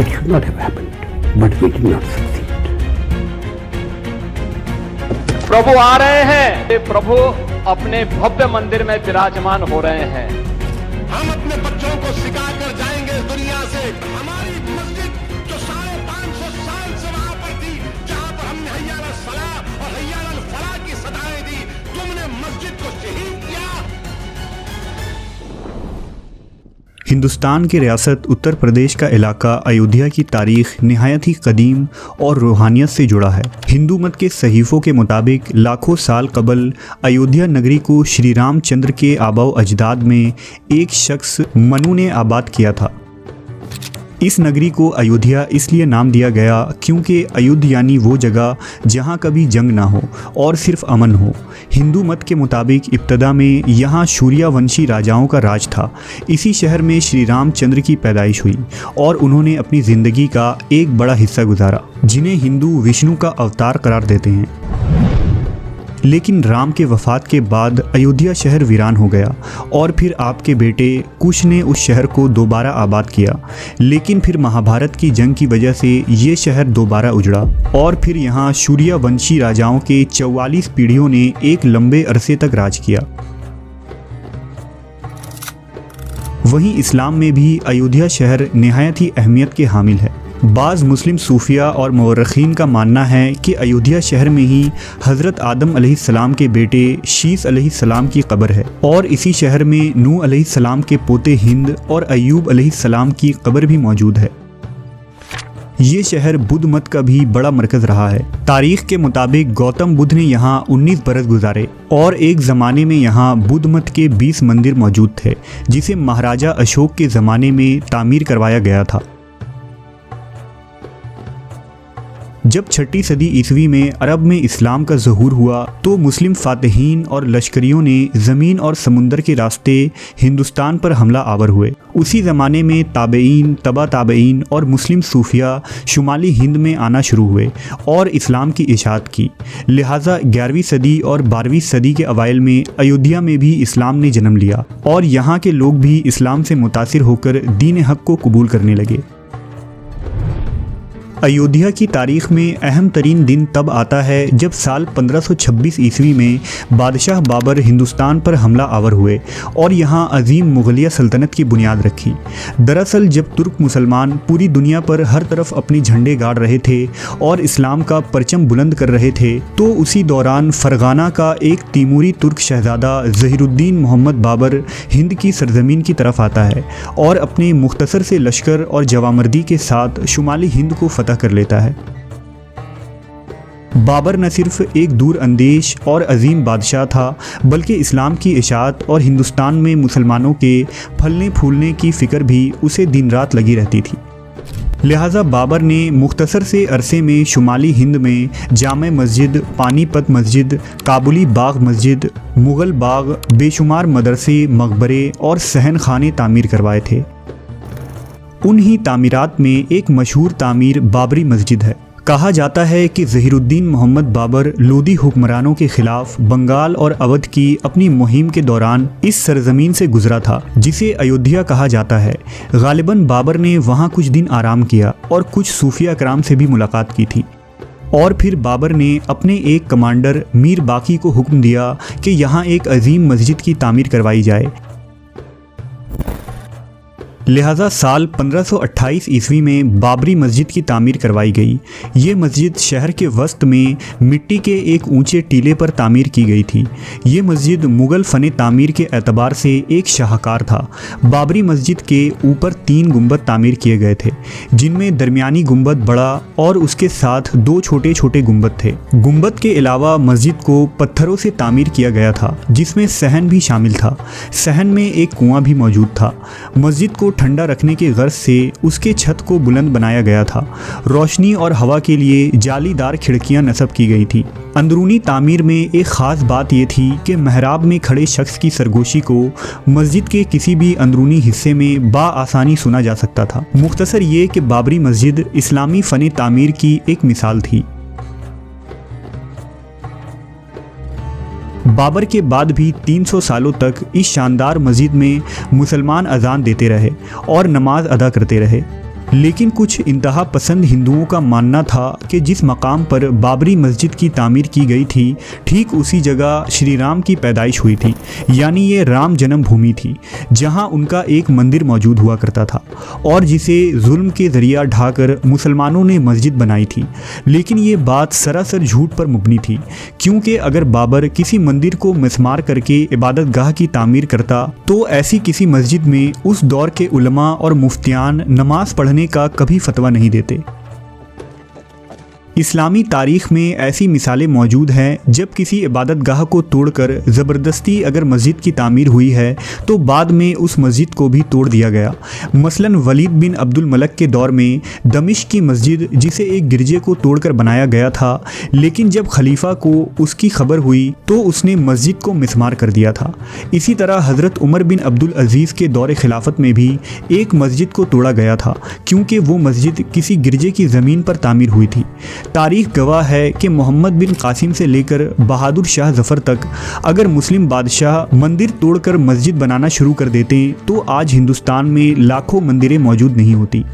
That should not have happened, but we did not succeed. प्रभु आ रहे हैं, ये प्रभु अपने भव्य मंदिर में विराजमान हो रहे हैं। हम अपने बच्चों को सिखा कर जाएंगे दुनिया से। हमारी मस्जिद जो 550 साल से वहां पर थी, जहां पर हमने हय्या अल सलाह और हय्या अल फलाह की सदाएं दी, तुमने मस्जिद को शहीद किया। हिंदुस्तान की रियासत उत्तर प्रदेश का इलाका अयोध्या की तारीख निहायत ही कदीम और रूहानियत से जुड़ा है। हिंदू मत के सहीफ़ों के मुताबिक लाखों साल कबल अयोध्या नगरी को श्री रामचंद्र के आबाओ अजदाद में एक शख्स मनु ने आबाद किया था। इस नगरी को अयोध्या इसलिए नाम दिया गया क्योंकि अयुद्ध यानी वो जगह जहाँ कभी जंग ना हो और सिर्फ अमन हो। हिंदू मत के मुताबिक इब्तदा में यहाँ सूर्यवंशी राजाओं का राज था। इसी शहर में श्री रामचंद्र की पैदाइश हुई और उन्होंने अपनी ज़िंदगी का एक बड़ा हिस्सा गुजारा, जिन्हें हिंदू विष्णु का अवतार करार देते हैं। लेकिन राम के वफ़ात के बाद अयोध्या शहर वीरान हो गया और फिर आपके बेटे कुश ने उस शहर को दोबारा आबाद किया। लेकिन फिर महाभारत की जंग की वजह से ये शहर दोबारा उजड़ा और फिर यहाँ सूर्यवंशी राजाओं के 44 पीढ़ियों ने एक लंबे अरसे तक राज किया। वहीं इस्लाम में भी अयोध्या शहर निहायत ही अहमियत के हामिल है। बाज़ मुस्लिम सूफिया और मौरख़ीन का मानना है कि अयोध्या शहर में ही हज़रत आदम अलैहिस्सलाम के बेटे शीस अलैहिस्सलाम की कब्र है और इसी शहर में नूह अलैहिस्सलाम के पोते हिंद और अय्यूब अलैहिस्सलाम की कब्र भी मौजूद है। ये शहर बुद्ध मत का भी बड़ा मरकज़ रहा है। तारीख़ के मुताबिक गौतम बुद्ध ने यहाँ 19 बरस गुजारे और एक ज़माने में यहाँ बुद्ध मत के 20 मंदिर मौजूद थे, जिसे महाराजा अशोक के ज़माने में तामीर करवाया गया था। जब 6ठी सदी ईस्वी में अरब में इस्लाम का ज़हूर हुआ तो मुस्लिम फातिहीन और लश्करियों ने ज़मीन और समुंदर के रास्ते हिंदुस्तान पर हमला आवर हुए। उसी ज़माने में ताबेईन, तबा ताबेईन और मुस्लिम सूफिया शुमाली हिंद में आना शुरू हुए और इस्लाम की इशाअत की। लिहाजा 11वीं सदी और 12वीं सदी के अवाइल में अयोध्या में भी इस्लाम ने जन्म लिया और यहाँ के लोग भी इस्लाम से मुतासिर होकर दीन हक़ को कबूल करने लगे। अयोध्या की तारीख़ में अहम तरीन दिन तब आता है जब साल 1526 ईस्वी में बादशाह बाबर हिंदुस्तान पर हमला आवर हुए और यहाँ अजीम मुग़लिया सल्तनत की बुनियाद रखी। दरअसल जब तुर्क मुसलमान पूरी दुनिया पर हर तरफ अपने झंडे गाड़ रहे थे और इस्लाम का परचम बुलंद कर रहे थे, तो उसी दौरान फ़रगाना का एक तैमूरी तुर्क शहज़ादा ज़हीरुद्दीन मोहम्मद बाबर हिंद की सरजमीन की तरफ आता है और अपने मुख्तसर से लश्कर और जवामर्दी के साथ शुमाली हिंद को कर लेता है। बाबर न सिर्फ एक दूर अंदेश और अजीम बादशाह था, बल्कि इस्लाम की इशाअत और हिंदुस्तान में मुसलमानों के फलने फूलने की फ़िक्र भी उसे दिन रात लगी रहती थी। लिहाजा बाबर ने मुख्तसर से अरसे में शुमाली हिंद में जामे मस्जिद, पानीपत मस्जिद, काबुली बाग मस्जिद, मुग़ल बाग, बेशुमार मदरसे, मकबरे और सहन खाने तामीर करवाए थे। उन्हीं तामीरात में एक मशहूर तामीर बाबरी मस्जिद है। कहा जाता है कि ज़हीरुद्दीन मोहम्मद बाबर लोदी हुक्मरानों के ख़िलाफ़ बंगाल और अवध की अपनी मुहिम के दौरान इस सरज़मीन से गुज़रा था, जिसे अयोध्या कहा जाता है। गालिबन बाबर ने वहाँ कुछ दिन आराम किया और कुछ सूफिया कराम से भी मुलाकात की थी और फिर बाबर ने अपने एक कमांडर मीर बाकी को हुक्म दिया कि यहाँ एक अजीम मस्जिद की तामीर करवाई जाए। लिहाजा साल 1528 ईस्वी में बाबरी मस्जिद की तामीर करवाई गई। ये मस्जिद शहर के वस्त में मिट्टी के एक ऊंचे टीले पर तामीर की गई थी। ये मस्जिद मुग़ल फ़न तामीर के एतबार से एक शाहकार था। बाबरी मस्जिद के ऊपर 3 गुंबद तामीर किए गए थे, जिनमें दरमियानी गुंबद बड़ा और उसके साथ 2 छोटे छोटे गुंबद थे। गुंबद के अलावा मस्जिद को पत्थरों से तामीर किया गया था, जिसमें सहन भी शामिल था। सहन में एक कुआं भी मौजूद था। मस्जिद को ठंडा रखने के गर्ज से उसके छत को बुलंद बनाया गया था। रोशनी और हवा के लिए जालीदार खिड़कियां नस्ब की गई थी। अंदरूनी तामीर में एक ख़ास बात यह थी कि महराब में खड़े शख्स की सरगोशी को मस्जिद के किसी भी अंदरूनी हिस्से में बाआसानी सुना जा सकता था। मुख्तसर ये कि बाबरी मस्जिद इस्लामी फ़न तामीर की एक मिसाल थी। बाबर के बाद भी 300 सालों तक इस शानदार मस्जिद में मुसलमान अजान देते रहे और नमाज अदा करते रहे। लेकिन कुछ इंतहा पसंद हिंदुओं का मानना था कि जिस मकाम पर बाबरी मस्जिद की तामीर की गई थी ठीक उसी जगह श्री राम की पैदाइश हुई थी, यानी ये राम जन्मभूमि थी जहां उनका एक मंदिर मौजूद हुआ करता था और जिसे जुल्म के जरिया ढाकर मुसलमानों ने मस्जिद बनाई थी। लेकिन ये बात सरासर झूठ पर मुबनी थी, क्योंकि अगर बाबर किसी मंदिर को मिसमार करके इबादत गाह की तामीर करता तो ऐसी किसी मस्जिद में उस दौर के उलमा और मुफ्तियान नमाज पढ़ने का कभी फतवा नहीं देते। इस्लामी तारीख में ऐसी मिसालें मौजूद हैं जब किसी इबादत गाह को तोड़कर ज़बरदस्ती अगर मस्जिद की तामीर हुई है तो बाद में उस मस्जिद को भी तोड़ दिया गया। मसलन वलीद बिन अब्दुल मलक के दौर में दमिश्क की मस्जिद जिसे एक गिरजे को तोड़कर बनाया गया था, लेकिन जब खलीफा को उसकी खबर हुई तो उसने मस्जिद को मिसमार कर दिया था। इसी तरह हज़रत उमर बिन अब्दुल अजीज़ के दौर खिलाफत में भी एक मस्जिद को तोड़ा गया था, क्योंकि वो मस्जिद किसी गिरजे की ज़मीन पर तामीर हुई थी। तारीख गवाह है कि मोहम्मद बिन कासिम से लेकर बहादुर शाह जफ़र तक अगर मुस्लिम बादशाह मंदिर तोड़कर मस्जिद बनाना शुरू कर देते तो आज हिंदुस्तान में लाखों मंदिरें मौजूद नहीं होती।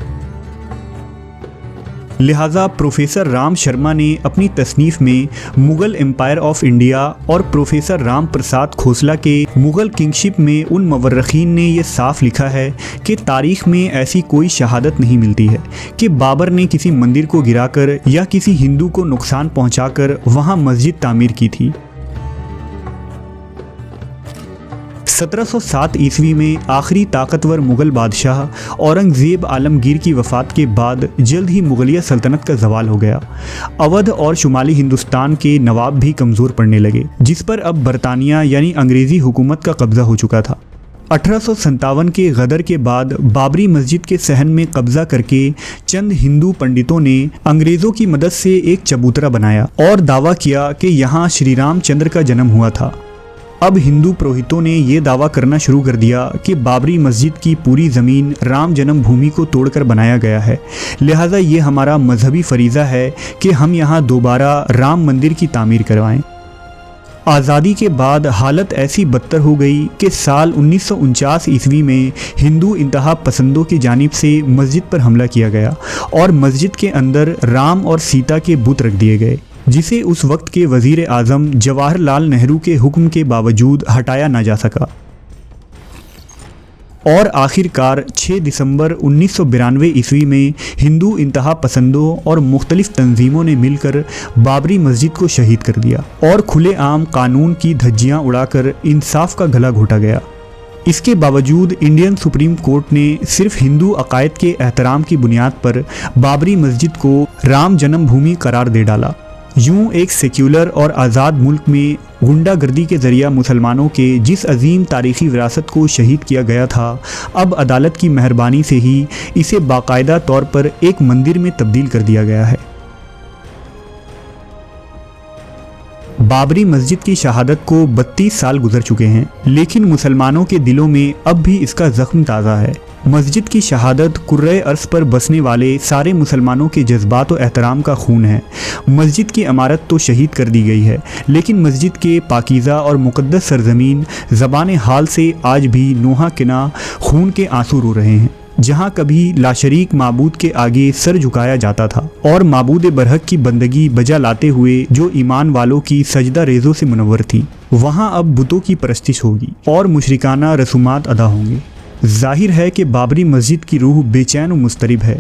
लिहाजा प्रोफेसर राम शर्मा ने अपनी तसनीफ़ में मुग़ल एम्पायर ऑफ इंडिया और प्रोफेसर राम प्रसाद खोसला के मुग़ल किंगशिप में उन मवर्रखीन ने यह साफ लिखा है कि तारीख़ में ऐसी कोई शहादत नहीं मिलती है कि बाबर ने किसी मंदिर को गिराकर या किसी हिंदू को नुकसान पहुंचाकर वहां मस्जिद तामीर की थी। 1707 ईस्वी में आखिरी ताकतवर मुग़ल बादशाह औरंगज़ेब आलमगीर की वफ़ात के बाद जल्द ही मुग़लिया सल्तनत का ज़वाल हो गया। अवध और शुमाली हिंदुस्तान के नवाब भी कमज़ोर पड़ने लगे, जिस पर अब बरतानिया यानी अंग्रेज़ी हुकूमत का कब्ज़ा हो चुका था। 1857 के गदर के बाद बाबरी मस्जिद के सहन में कब्ज़ा करके चंद हिंदू पंडितों ने अंग्रेज़ों की मदद से एक चबूतरा बनाया और दावा किया कि यहाँ श्री रामचंद्र का जन्म हुआ था। अब हिंदू पुरोहितों ने ये दावा करना शुरू कर दिया कि बाबरी मस्जिद की पूरी ज़मीन राम जन्मभूमि को तोड़कर बनाया गया है, लिहाजा ये हमारा मजहबी फरीज़ा है कि हम यहाँ दोबारा राम मंदिर की तामीर करवाएं। आज़ादी के बाद हालत ऐसी बदतर हो गई कि साल 1949 ईस्वी में हिंदू इंतहा पसंदों की जानिब से मस्जिद पर हमला किया गया और मस्जिद के अंदर राम और सीता के बुत रख दिए गए, जिसे उस वक्त के वज़ीर आज़म जवाहरलाल नेहरू के हुक्म के बावजूद हटाया ना जा सका। और आखिरकार 6 दिसंबर 1992 ईस्वी में हिंदू इंतहा पसंदों और मुख्तलिफ तंजीमों ने मिलकर बाबरी मस्जिद को शहीद कर दिया और खुलेआम कानून की धज्जियाँ उड़ाकर इंसाफ का गला घोटा गया। इसके बावजूद इंडियन सुप्रीम कोर्ट ने सिर्फ हिंदू अकायद के एहतराम की बुनियाद पर बाबरी मस्जिद को राम जन्मभूमि करार दे डाला। यूं एक सेक्युलर और आज़ाद मुल्क में गुंडागर्दी के ज़रिया मुसलमानों के जिस अजीम तारीख़ी विरासत को शहीद किया गया था, अब अदालत की मेहरबानी से ही इसे बाकायदा तौर पर एक मंदिर में तब्दील कर दिया गया है। बाबरी मस्जिद की शहादत को 32 साल गुजर चुके हैं, लेकिन मुसलमानों के दिलों में अब भी इसका ज़ख्म ताज़ा है। मस्जिद की शहादत कुर्रे अर्ज़ पर बसने वाले सारे मुसलमानों के जज्बात और एहतराम का खून है। मस्जिद की इमारत तो शहीद कर दी गई है, लेकिन मस्जिद के पाकीज़ा और मुक़द्दस सरज़मीन ज़बान हाल से आज भी नोहा किना खून के आंसू रो रहे हैं। जहाँ कभी लाशरीक माबूद के आगे सर झुकाया जाता था और माबूद बरहक की बंदगी बजा लाते हुए जो ईमान वालों की सजदा रेज़ों से मुनव्वर थी, वहाँ अब बुतों की परस्तिश होगी और मुशरिकाना रसूमात अदा होंगे। जाहिर है कि बाबरी मस्जिद की रूह बेचैन और मुस्तरिब है।